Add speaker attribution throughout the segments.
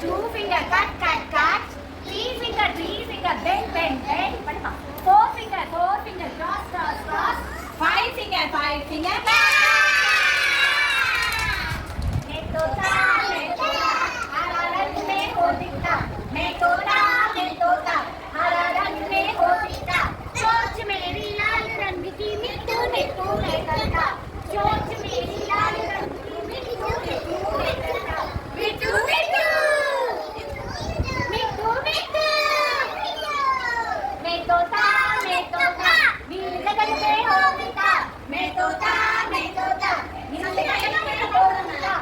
Speaker 1: Two finger, cut, cut, cut. Three finger, bend, bend, bend. Four finger, cross, cross, cross. Five finger, back. Metota, hararan mein hotita. Metota, hararan mein hotita. Soch meri laal rang ki mittu mittu mein karta. Soch meri laal rang ki mittu mittu mein karta. Mittu mittu. Mittu mittu. Metota, nilagagan mein hotita. Metota, nilagagan mein hotita.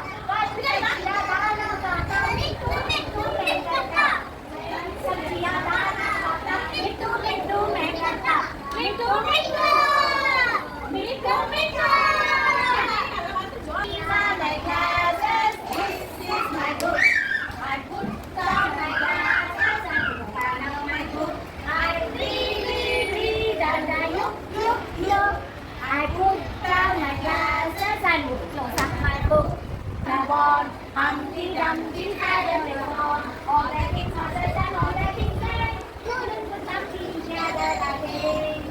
Speaker 1: I put down my glasses and close up my book. Now on, Humpty Dumpty had a little on. All the king's horses and all the king's men couldn't put something together again.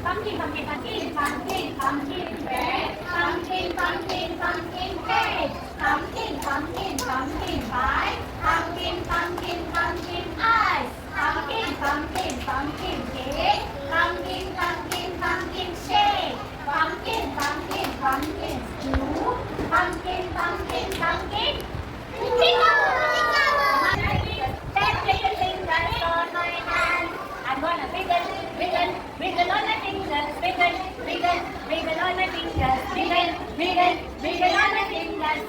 Speaker 1: Pumpkin, pumpkin, pumpkin, pumpkin, pumpkin bread. Pumpkin, pumpkin, pumpkin cake. Pumpkin, pumpkin, pumpkin pie. Pumpkin, pumpkin, pumpkin ice. Pumpkin, pumpkin, pumpkin cake. Pumpkin, pumpkin, pumpkin shake. Pumpkin, pumpkin, pumpkin stew. Pumpkin, pumpkin, pumpkin tingle. 10 little fingers on my hand. I'm gonna wiggle, wiggle, wiggle on my fingers. Wiggle, wiggle, wiggle on my fingers. Wiggle, wiggle, wiggle on my fingers.